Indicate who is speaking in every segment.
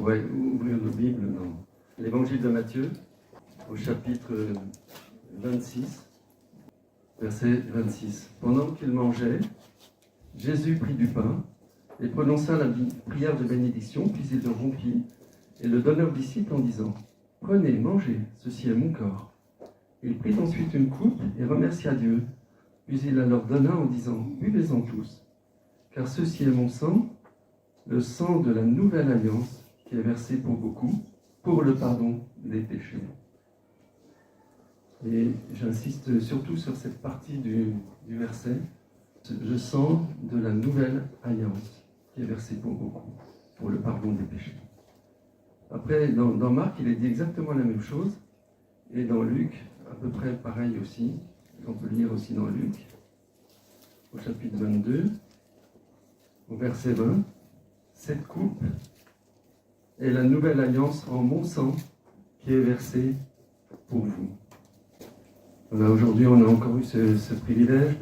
Speaker 1: pourrait ouvrir nos Bibles dans l'Évangile de Matthieu, au chapitre 26, verset 26. Pendant qu'il mangeait, Jésus prit du pain et prononça la prière de bénédiction, puis il le rompit et le donna aux disciples en disant « Prenez, mangez, ceci est mon corps. » Il prit ensuite une coupe et remercia Dieu, puis il la leur donna en disant « Buvez-en tous, car ceci est mon sang, le sang de la nouvelle alliance qui est versé pour beaucoup, pour le pardon des péchés. » Et j'insiste surtout sur cette partie du verset, le sang de la nouvelle alliance qui est versé pour beaucoup, pour le pardon des péchés. Après, dans Marc, il est dit exactement la même chose, et dans Luc, à peu près pareil aussi. On peut lire aussi dans Luc, au chapitre 22, au verset 20, « Cette coupe est la nouvelle alliance en mon sang qui est versée pour vous. » Voilà, aujourd'hui, on a encore eu ce privilège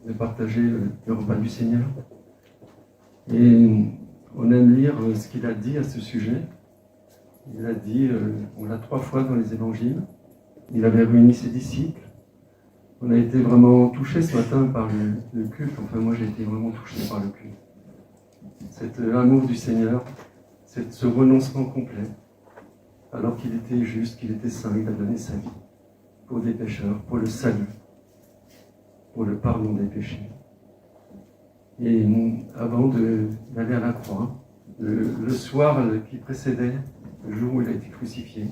Speaker 1: de partager le repas du Seigneur. Et on aime lire ce qu'il a dit à ce sujet. Il a dit, on l'a 3 fois dans les évangiles, il avait réuni ses disciples. On a été vraiment touchés ce matin par le culte. Enfin, moi, j'ai été vraiment touché par le culte. Cet amour du Seigneur, ce renoncement complet. Alors qu'il était juste, qu'il était saint, il a donné sa vie pour des pécheurs, pour le salut, pour le pardon des péchés. Et avant d'aller à la croix, le soir qui précédait le jour où il a été crucifié,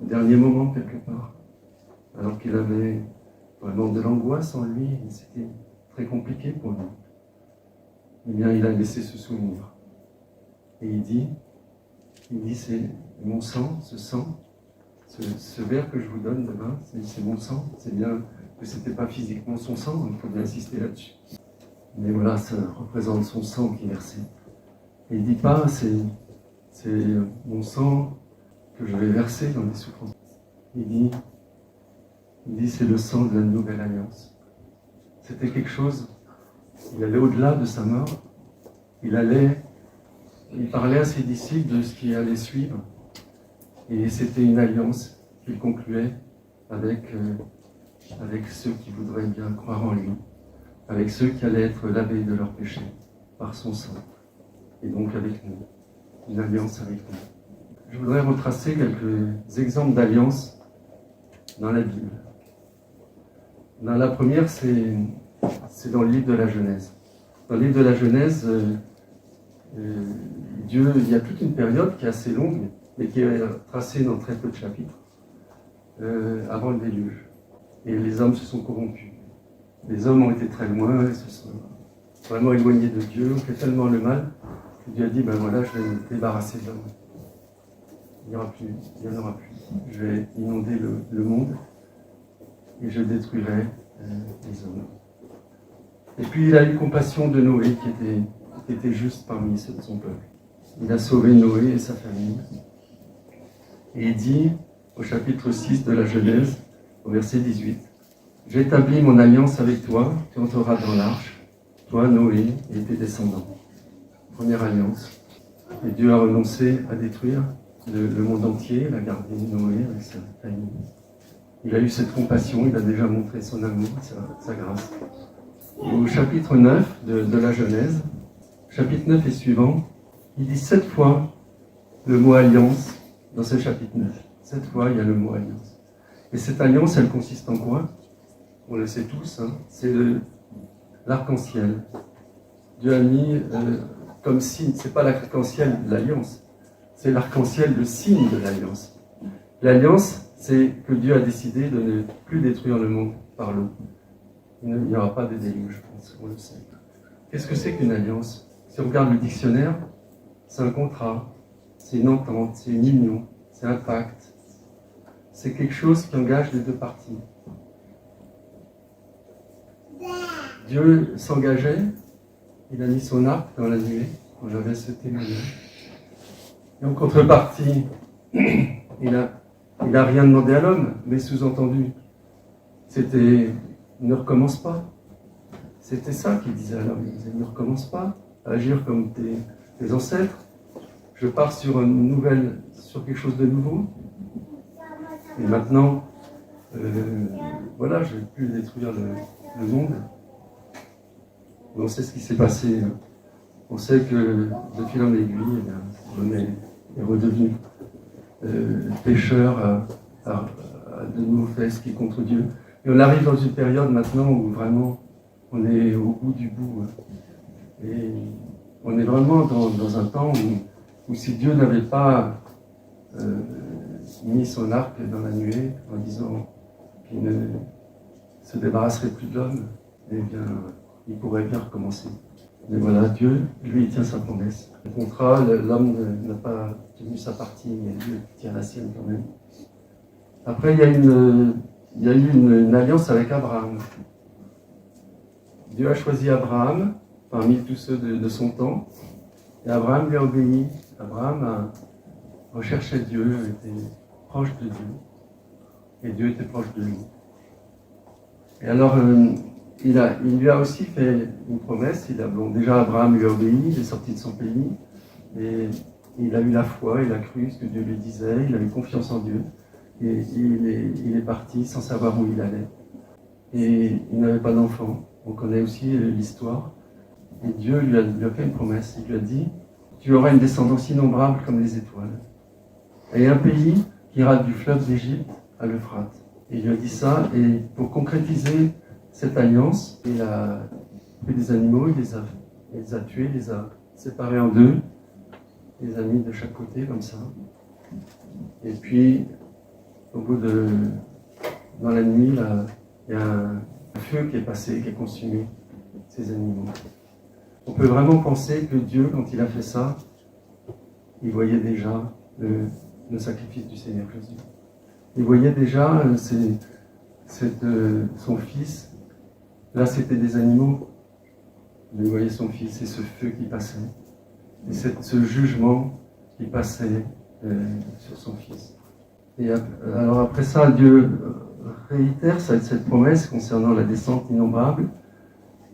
Speaker 1: au dernier moment quelque part, alors qu'il avait vraiment de l'angoisse en lui, et c'était très compliqué pour lui, eh bien il a laissé ce souvenir. Et il dit c'est mon sang, ce sang, ce verre que je vous donne demain, c'est mon sang. C'est bien que ce n'était pas physiquement son sang, il faut bien insister là-dessus. Mais voilà, ça représente son sang qui est versé. Et il ne dit pas, c'est mon sang que je vais verser dans les souffrances. Il dit c'est le sang de la nouvelle alliance. C'était quelque chose, il allait au-delà de sa mort, il parlait à ses disciples de ce qui allait suivre. Et c'était une alliance qu'il concluait avec ceux qui voudraient bien croire en lui, avec ceux qui allaient être lavés de leurs péchés par son sang. Et donc avec nous, une alliance avec nous. Je voudrais retracer quelques exemples d'alliances dans la Bible. Dans la première, c'est dans le livre de la Genèse. Dans le livre de la Genèse, Dieu, il y a toute une période qui est assez longue, mais qui est tracée dans très peu de chapitres, avant le déluge. Et les hommes se sont corrompus. Les hommes ont été très loin, ils se sont vraiment éloignés de Dieu, ont fait tellement le mal, que Dieu a dit, ben voilà, je vais me débarrasser de l'homme. Il n'y en aura plus. Je vais inonder le monde, et je détruirai les hommes. Et puis il a eu compassion de Noé, qui était juste parmi ceux de son peuple. Il a sauvé Noé et sa famille. Et il dit, au chapitre 6 de la Genèse, au verset 18, « J'établis mon alliance avec toi, tu entreras dans l'arche, toi, Noé, et tes descendants. » Première alliance. Et Dieu a renoncé à détruire le monde entier, il a gardé Noé avec sa famille. Il a eu cette compassion, il a déjà montré son amour, sa grâce. Au chapitre 9 de la Genèse, chapitre 9 et suivant, il dit 7 fois le mot alliance dans ce chapitre 9. 7 fois, il y a le mot alliance. Et cette alliance, elle consiste en quoi? On le sait tous, hein, c'est l'arc-en-ciel. Dieu a mis comme signe, c'est pas l'arc-en-ciel de l'alliance, c'est l'arc-en-ciel, le signe de l'alliance. L'alliance, c'est que Dieu a décidé de ne plus détruire le monde par l'eau. Il n'y aura pas de déluge, je pense, on le sait. Qu'est-ce que c'est qu'une alliance? Si on regarde le dictionnaire, c'est un contrat, c'est une entente, c'est une union, c'est un pacte. C'est quelque chose qui engage les deux parties. Dieu s'engageait, il a mis son arc dans la nuée, on avait ce témoignage. Et en contrepartie, il n'a rien demandé à l'homme, mais sous-entendu, c'était « ne recommence pas ». C'était ça qu'il disait à l'homme, il disait « ne recommence pas à agir comme tes ancêtres, je pars sur sur quelque chose de nouveau. Et maintenant, voilà, je ne vais plus détruire le monde. On sait ce qui s'est passé. On sait que de fil en aiguille, on est redevenu pécheur, à de nouveau fait ce qui est contre Dieu. Et on arrive dans une période maintenant où vraiment on est au bout du bout. Et on est vraiment dans un temps où si Dieu n'avait pas mis son arc dans la nuée en disant qu'il ne se débarrasserait plus de l'homme, eh bien, il pourrait bien recommencer. Mais voilà, Dieu, lui, il tient sa promesse. Le contrat, l'homme n'a pas tenu sa partie, mais Dieu tient la sienne quand même. Après, il y a eu une alliance avec Abraham. Dieu a choisi Abraham parmi tous ceux de son temps, et Abraham lui a obéi. Abraham recherchait Dieu, était proche de Dieu, et Dieu était proche de lui. Et alors, il lui a aussi fait une promesse. Déjà, Abraham lui a obéi, il est sorti de son pays, et il a eu la foi, il a cru ce que Dieu lui disait, il avait confiance en Dieu, et il est parti sans savoir où il allait. Et il n'avait pas d'enfant. On connaît aussi l'histoire. Et Dieu lui a fait une promesse. Il lui a dit, tu auras une descendance innombrable comme les étoiles. Et un pays qui ira du fleuve d'Égypte à l'Euphrate. Et il lui a dit ça, et pour concrétiser cette alliance, il a pris des animaux, il les a tués, il les a séparés en deux, il les a mis de chaque côté comme ça. Et puis, dans la nuit, là, il y a un feu qui est passé, qui a consumé ces animaux. On peut vraiment penser que Dieu, quand il a fait ça, il voyait déjà le sacrifice du Seigneur Jésus. Il voyait déjà son fils. Là, c'était des animaux. Il voyait son fils et ce feu qui passait. Et ce jugement qui passait sur son fils. Et alors après ça, Dieu réitère cette promesse concernant la descente innombrable.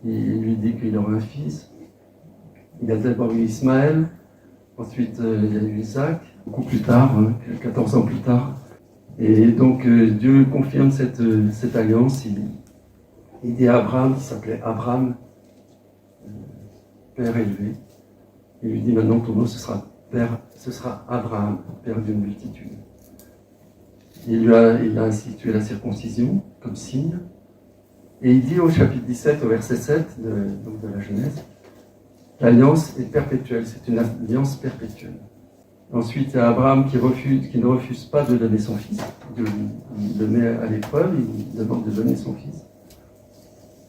Speaker 1: Il lui dit qu'il aura un fils. Il a d'abord eu Ismaël, ensuite il y a eu Isaac, beaucoup plus tard, 14 ans plus tard. Et donc Dieu confirme cette alliance. Il dit à Abraham, qui s'appelait Abraham, père élevé, il lui dit maintenant ton nom ce sera Abraham, père d'une multitude. Il a institué la circoncision comme signe. Et il dit au chapitre 17, au verset 7 de la Genèse, l'alliance est perpétuelle, c'est une alliance perpétuelle. Ensuite, il y a Abraham qui ne refuse pas de donner son fils. Dieu le met à l'épreuve, il demande de donner son fils.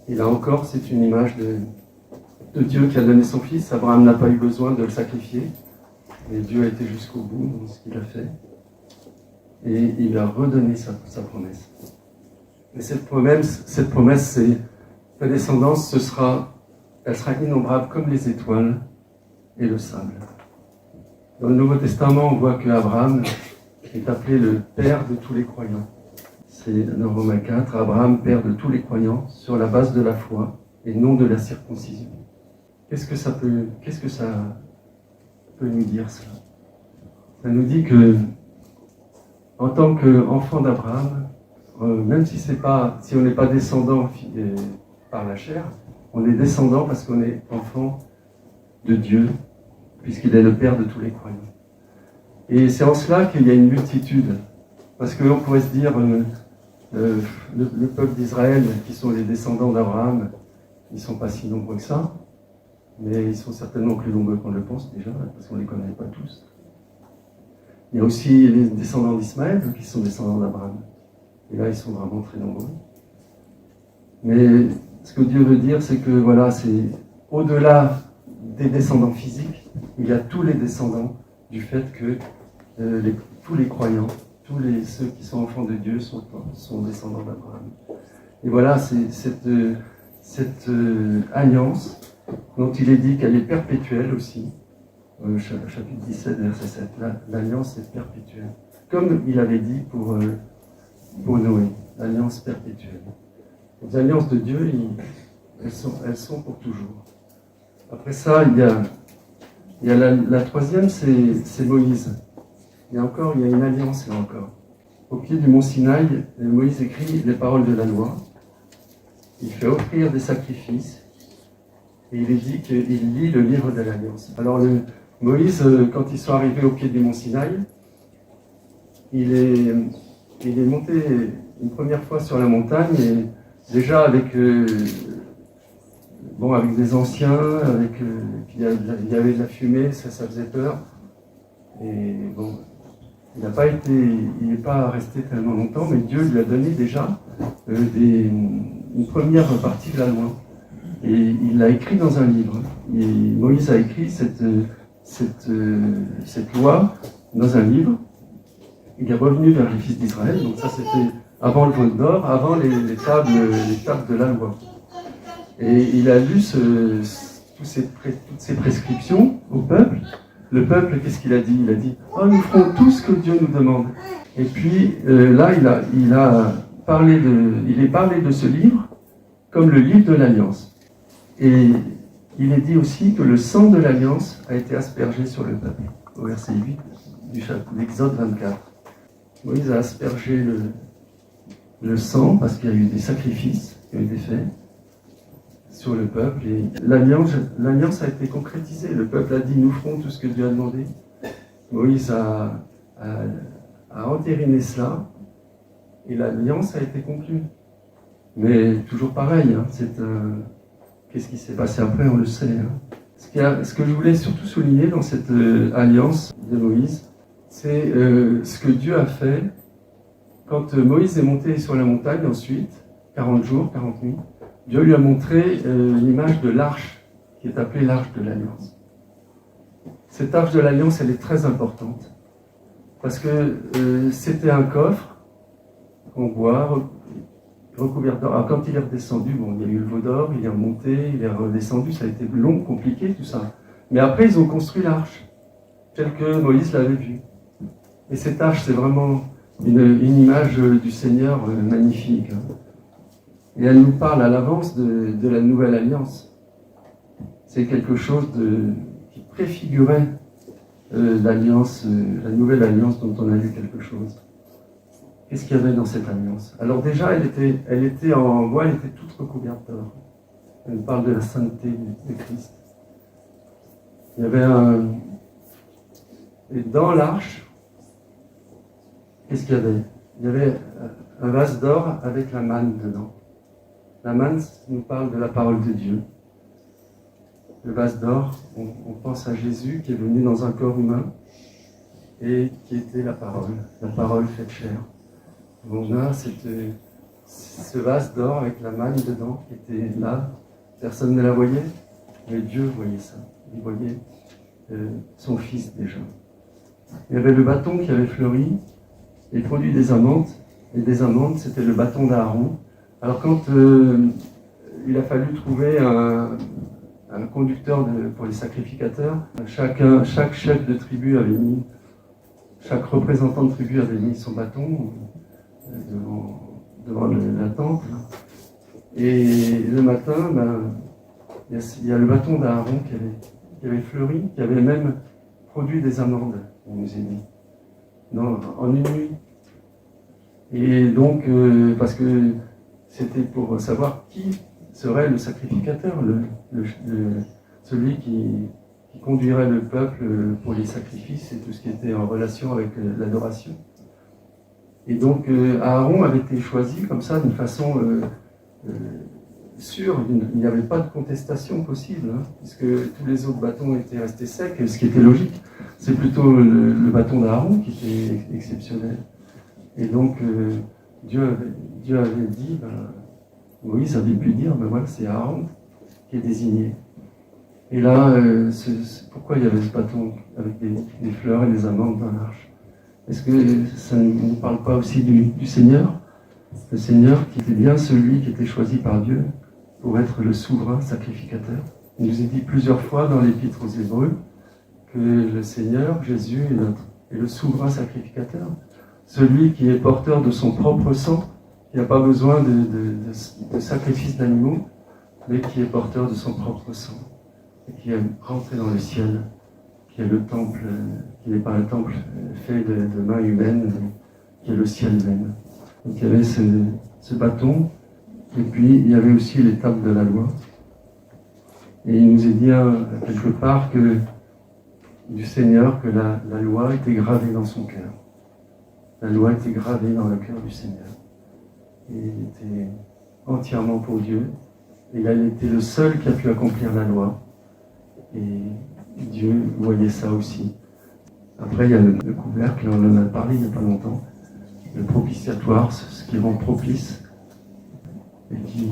Speaker 1: Et là encore, c'est une image de Dieu qui a donné son fils. Abraham n'a pas eu besoin de le sacrifier, mais Dieu a été jusqu'au bout dans ce qu'il a fait. Et il a redonné sa promesse. Et cette promesse, c'est ta descendance, elle sera innombrable comme les étoiles et le sable. Dans le Nouveau Testament, on voit qu'Abraham est appelé le père de tous les croyants. C'est dans Romains 4, Abraham, père de tous les croyants, sur la base de la foi et non de la circoncision. Qu'est-ce que ça peut nous dire, ça? Ça nous dit que, en tant qu'enfant d'Abraham, même si on n'est pas descendant par la chair, on est descendant parce qu'on est enfant de Dieu, puisqu'il est le Père de tous les croyants. Et c'est en cela qu'il y a une multitude. Parce qu'on pourrait se dire, le peuple d'Israël, qui sont les descendants d'Abraham, ils ne sont pas si nombreux que ça, mais ils sont certainement plus nombreux qu'on le pense déjà, parce qu'on ne les connaît pas tous. Il y a aussi les descendants d'Ismaël, qui sont descendants d'Abraham. Et là, ils sont vraiment très nombreux. Mais ce que Dieu veut dire, c'est que voilà, c'est au-delà des descendants physiques, il y a tous les descendants du fait que tous les croyants, ceux qui sont enfants de Dieu sont descendants d'Abraham. Et voilà, c'est cette alliance dont il est dit qu'elle est perpétuelle aussi. Chapitre 17, verset 7. L'alliance est perpétuelle. Comme il avait dit pour Noé, l'alliance perpétuelle. Les alliances de Dieu, elles sont pour toujours. Après ça, il y Il y a la troisième, c'est Moïse. Il y a une alliance là encore. Au pied du mont Sinaï, Moïse écrit les paroles de la loi. Il fait offrir des sacrifices et il est dit qu'il lit le livre de l'Alliance. Alors Moïse, quand ils sont arrivés au pied du mont Sinaï, il est monté une première fois sur la montagne et déjà avec des anciens, il y avait de la fumée, ça faisait peur. Et bon, il n'est pas resté tellement longtemps, mais Dieu lui a donné déjà une première partie de la loi. Et il l'a écrit dans un livre. Et Moïse a écrit cette loi dans un livre. Il est revenu vers les fils d'Israël, donc ça c'était avant le veau d'or, avant les tables de la loi. Et il a lu toutes ces prescriptions au peuple. Le peuple, qu'est-ce qu'il a dit? Il a dit « Oh, nous ferons tout ce que Dieu nous demande ». Et puis là, il est parlé de ce livre comme le livre de l'Alliance. Et il est dit aussi que le sang de l'Alliance a été aspergé sur le peuple, au verset 8 de l'Exode 24. Moïse a aspergé le sang parce qu'il y a eu des sacrifices qui ont été faits sur le peuple. Et l'Alliance a été concrétisée. Le peuple a dit « Nous ferons tout ce que Dieu a demandé ». Moïse a entériné cela et l'Alliance a été conclue. Mais toujours pareil, hein, qu'est-ce qui s'est passé après, on le sait. Hein. Ce que je voulais surtout souligner dans cette alliance de Moïse, c'est ce que Dieu a fait quand Moïse est monté sur la montagne ensuite, 40 jours, 40 nuits. Dieu lui a montré l'image de l'arche, qui est appelée l'arche de l'Alliance. Cette arche de l'Alliance, elle est très importante, parce que c'était un coffre en bois, recouvert d'or. Alors quand il est redescendu, bon, il y a eu le veau d'or, il est remonté, il est redescendu, ça a été long, compliqué tout ça. Mais après, ils ont construit l'arche, telle que Moïse l'avait vue. Et cette arche, c'est vraiment une image du Seigneur magnifique. Hein. Et elle nous parle à l'avance de la nouvelle alliance. C'est quelque chose qui préfigurait l'alliance, la nouvelle alliance dont on a lu quelque chose. Qu'est-ce qu'il y avait dans cette alliance? Alors déjà, elle était en bois, elle était toute recouverte d'or. Elle parle de la sainteté de Christ. Il y avait et dans l'arche, qu'est-ce qu'il y avait? Il y avait un vase d'or avec la manne dedans. La manne nous parle de la parole de Dieu. Le vase d'or, on pense à Jésus qui est venu dans un corps humain et qui était la parole faite chair. On a ce vase d'or avec la manne dedans qui était là. Personne ne la voyait, mais Dieu voyait ça. Il voyait son Fils déjà. Il y avait le bâton qui avait fleuri et produit des amandes. Et des amandes, c'était le bâton d'Aaron. Alors quand il a fallu trouver un conducteur pour les sacrificateurs, chaque chef de tribu chaque représentant de tribu avait mis son bâton devant la tente. Et le matin, il y a le bâton d'Aaron qui avait fleuri, qui avait même produit des amandes, on nous a dit, en une nuit. Et donc, parce que c'était pour savoir qui serait le sacrificateur, celui qui conduirait le peuple pour les sacrifices et tout ce qui était en relation avec l'adoration. Et donc Aaron avait été choisi comme ça d'une façon sûre, il n'y avait pas de contestation possible, hein, puisque tous les autres bâtons étaient restés secs, ce qui était logique. C'est plutôt le bâton d'Aaron qui était exceptionnel. Et donc Dieu avait dit, Moïse avait pu dire, voilà, c'est Aaron qui est désigné. Et là, pourquoi il y avait ce bâton avec des fleurs et des amandes dans l'arche? Est-ce que ça ne nous parle pas aussi du Seigneur? Le Seigneur qui était bien celui qui était choisi par Dieu pour être le souverain sacrificateur. Il nous est dit plusieurs fois dans l'Épître aux Hébreux que le Seigneur, Jésus, est le souverain sacrificateur. Celui qui est porteur de son propre sang, qui n'a pas besoin de sacrifice d'animaux, mais qui est porteur de son propre sang et qui est rentré dans le ciel qui est le temple, qui n'est pas un temple fait de mains humaines, mais qui est le ciel même. Donc il y avait ce bâton, et puis il y avait aussi les tables de la loi. Et il nous est dit quelque part que du Seigneur que la loi était gravée dans son cœur. La loi était gravée dans le cœur du Seigneur. Et il était entièrement pour Dieu. Et il a été le seul qui a pu accomplir la loi. Et Dieu voyait ça aussi. Après, il y a le couvercle, on en a parlé il n'y a pas longtemps. Le propitiatoire, ce qui rend propice, et qui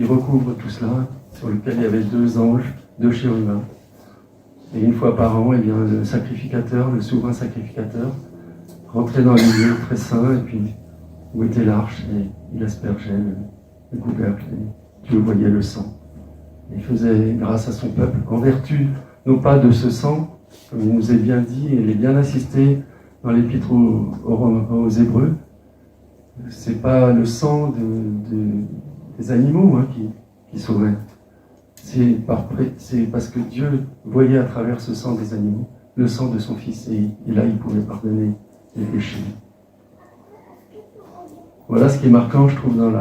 Speaker 1: recouvre tout cela, sur lequel il y avait 2 anges, 2 chérubins. Et une fois par an, eh bien, le sacrificateur, le souverain sacrificateur, rentrait dans le lieu très saint, et puis où était l'arche, et il aspergeait le couvercle, et Dieu voyait le sang. Il faisait grâce à son peuple, en vertu, non pas de ce sang, comme il nous est bien dit, et il est bien insisté dans l'épître aux Hébreux, c'est pas le sang des animaux qui sauvait. C'est parce que Dieu voyait à travers ce sang des animaux le sang de son Fils, et là il pouvait pardonner les péchés. Voilà ce qui est marquant, je trouve, dans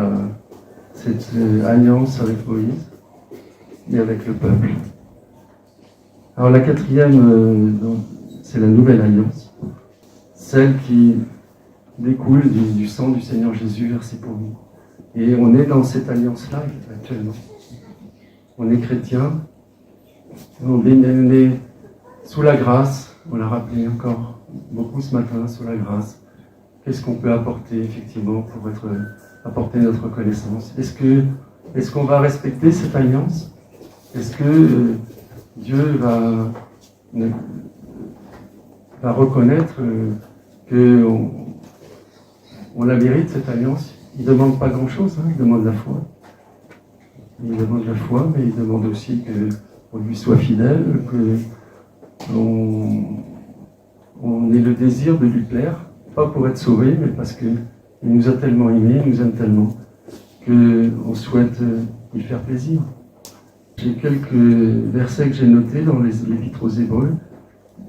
Speaker 1: cette alliance avec Moïse et avec le peuple. Alors la 4e, c'est la nouvelle alliance, celle qui découle du sang du Seigneur Jésus versé pour nous. Et on est dans cette alliance-là actuellement. On est chrétien, on est sous la grâce, on l'a rappelé encore beaucoup ce matin, sous la grâce. Qu'est-ce qu'on peut apporter effectivement pour apporter notre connaissance? Est-ce qu'on va respecter cette alliance? Est-ce que Dieu va reconnaître qu'on la mérite, cette alliance? Il ne demande pas grand-chose, il demande la foi. Il demande la foi, mais il demande aussi qu'on lui soit fidèle, qu'on ait le désir de lui plaire, pas pour être sauvé, mais parce qu'il nous a tellement aimés, il nous aime tellement, qu'on souhaite lui faire plaisir. J'ai quelques versets que j'ai notés dans l'épître aux Hébreux.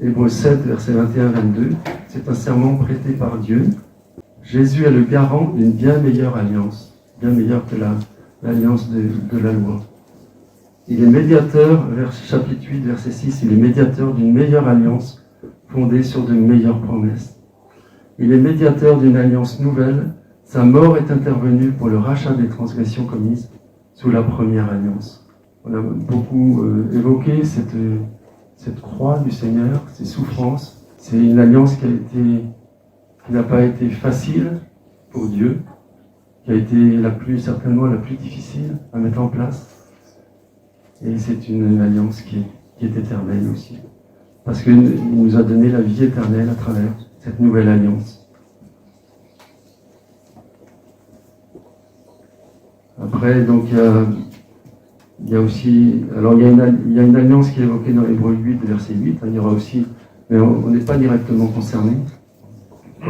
Speaker 1: Hébreux 7, versets 21-22. C'est un serment prêté par Dieu. Jésus est le garant d'une bien meilleure alliance, bien meilleure que l'alliance de la loi. Il est médiateur, chapitre 8, verset 6, il est médiateur d'une meilleure alliance fondée sur de meilleures promesses. Il est médiateur d'une alliance nouvelle. Sa mort est intervenue pour le rachat des transgressions commises sous la première alliance. On a beaucoup évoqué cette croix du Seigneur, ces souffrances. C'est une alliance qui n'a pas été facile pour Dieu, qui a été certainement la plus difficile à mettre en place. Et c'est une alliance qui est éternelle aussi. Parce qu'il nous a donné la vie éternelle à travers cette nouvelle alliance. Après, donc, il y a aussi... Alors, il y a une alliance qui est évoquée dans Hébreux 8, verset 8. Il y aura aussi... Mais on n'est pas directement concerné.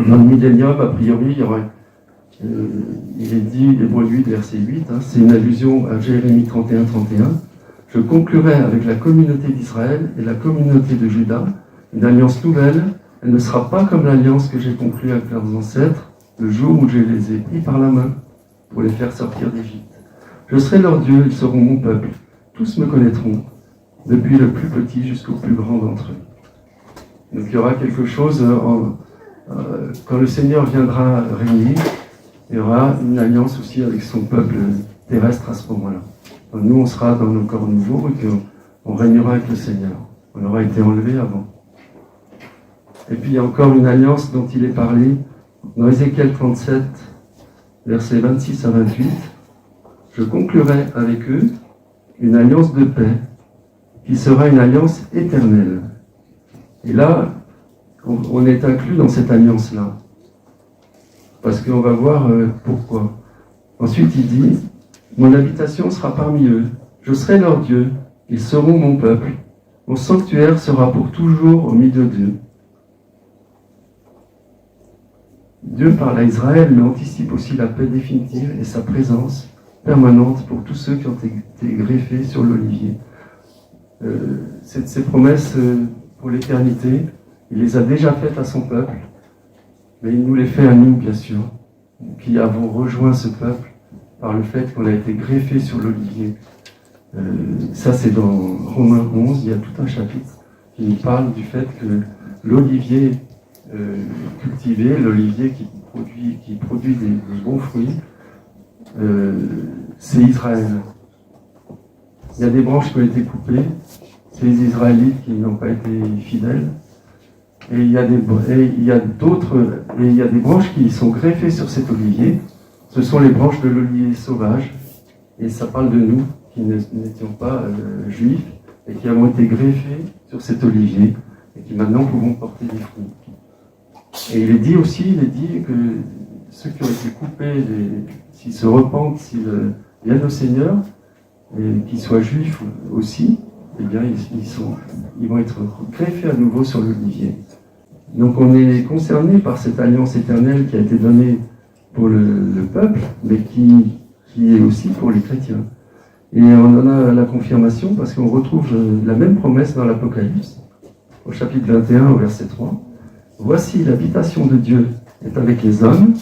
Speaker 1: Dans le millénium, a priori, il y aura... il est dit, Hébreux 8, verset 8, c'est une allusion à Jérémie 31, 31. Je conclurai avec la communauté d'Israël et la communauté de Juda une alliance nouvelle. Elle ne sera pas comme l'alliance que j'ai conclue avec leurs ancêtres le jour où je les ai pris par la main pour les faire sortir d'Égypte. Je serai leur Dieu, ils seront mon peuple. Tous me connaîtront, depuis le plus petit jusqu'au plus grand d'entre eux. Donc il y aura quelque chose, quand le Seigneur viendra régner, il y aura une alliance aussi avec son peuple terrestre à ce moment-là. Donc nous, on sera dans nos corps nouveaux et qu'on régnera avec le Seigneur. On aura été enlevé avant. Et puis il y a encore une alliance dont il est parlé dans Ézéchiel 37, versets 26 à 28. Je conclurai avec eux une alliance de paix qui sera une alliance éternelle. Et là, on est inclus dans cette alliance-là. Parce qu'on va voir pourquoi. Ensuite, il dit, mon habitation sera parmi eux. Je serai leur Dieu. Ils seront mon peuple. Mon sanctuaire sera pour toujours au milieu d'eux. Dieu parle à Israël, mais anticipe aussi la paix définitive et sa présence permanente pour tous ceux qui ont été greffés sur l'olivier. Ces promesses pour l'éternité. Il les a déjà faites à son peuple, mais il nous les fait à nous, bien sûr, qui avons rejoint ce peuple par le fait qu'on a été greffé sur l'olivier. Ça, c'est dans Romains 11, il y a tout un chapitre qui nous parle du fait que l'olivier cultivé, l'olivier qui produit des bons fruits, c'est Israël. Il y a des branches qui ont été coupées, c'est les Israélites qui n'ont pas été fidèles. Et il y a des branches qui sont greffées sur cet olivier. Ce sont les branches de l'olivier sauvage. Et ça parle de nous qui n'étions pas juifs et qui avons été greffés sur cet olivier et qui maintenant pouvons porter des fruits. Et il est dit que ceux qui ont été coupés, s'ils se repentent, s'ils viennent au Seigneur, et qu'ils soient juifs aussi, eh bien ils vont être greffés à nouveau sur l'olivier. Donc on est concerné par cette alliance éternelle qui a été donnée pour le peuple, mais qui est aussi pour les chrétiens. Et on en a la confirmation parce qu'on retrouve la même promesse dans l'Apocalypse, au chapitre 21, au verset 3. « Voici l'habitation de Dieu est avec les hommes,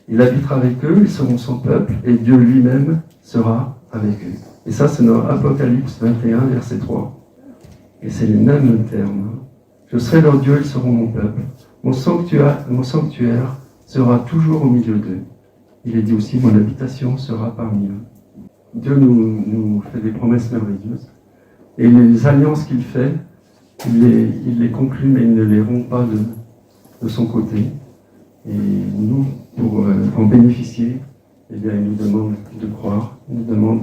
Speaker 1: il habitera avec eux, ils seront son peuple, et Dieu lui-même sera avec eux. » Et ça, c'est dans Apocalypse 21, verset 3. Et c'est les mêmes termes. « Je serai leur Dieu, ils seront mon peuple. Mon sanctuaire sera toujours au milieu d'eux. » Il est dit aussi, mon habitation sera parmi eux. Dieu nous fait des promesses merveilleuses. Et les alliances qu'il fait, il les conclut, mais il ne les rompt pas de son côté. Et nous, pour en bénéficier, eh bien, il nous demande de croire, il nous demande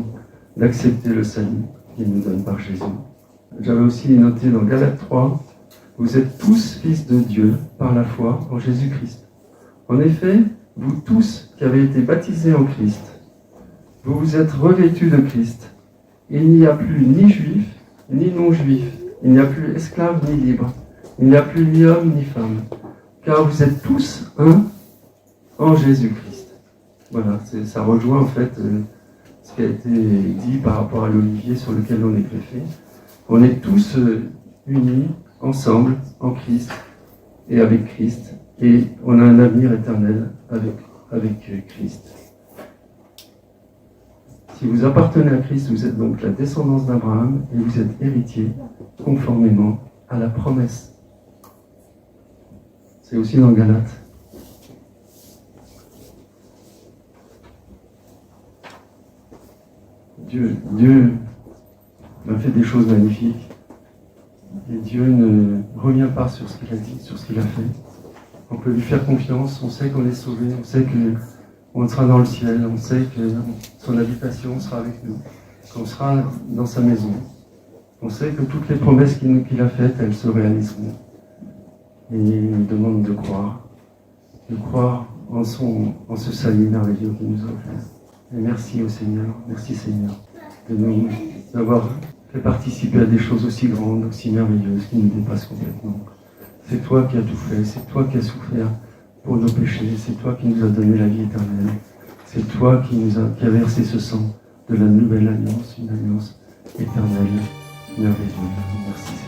Speaker 1: d'accepter le salut qu'il nous donne par Jésus. J'avais aussi noté dans Galates 3, « Vous êtes tous fils de Dieu par la foi en Jésus-Christ. En effet, vous tous qui avez été baptisés en Christ, vous vous êtes revêtus de Christ. Il n'y a plus ni juif, ni non-juif. Il n'y a plus esclave, ni libre. Il n'y a plus ni homme, ni femme. Car vous êtes tous un en Jésus-Christ. » Voilà, ça rejoint en fait ce qui a été dit par rapport à l'olivier sur lequel on est greffé. On est tous unis, ensemble, en Christ et avec Christ. Et on a un avenir éternel avec Christ. Si vous appartenez à Christ, vous êtes donc la descendance d'Abraham et vous êtes héritier conformément à la promesse. C'est aussi dans Galates. Dieu a fait des choses magnifiques. Et Dieu ne revient pas sur ce qu'il a dit, sur ce qu'il a fait. On peut lui faire confiance, on sait qu'on est sauvé, on sait qu'on sera dans le ciel, on sait que son habitation sera avec nous, qu'on sera dans sa maison. On sait que toutes les promesses qu'il a faites, elles se réaliseront. Et il nous demande de croire en ce salut merveilleux qu'il nous a offert. Et merci au Seigneur, merci Seigneur, de nous avoir fait participer à des choses aussi grandes, aussi merveilleuses, qui nous dépassent complètement. C'est toi qui as tout fait, c'est toi qui as souffert pour nos péchés, c'est toi qui nous as donné la vie éternelle, c'est toi qui a versé ce sang de la nouvelle alliance, une alliance éternelle, merveilleuse. Merci.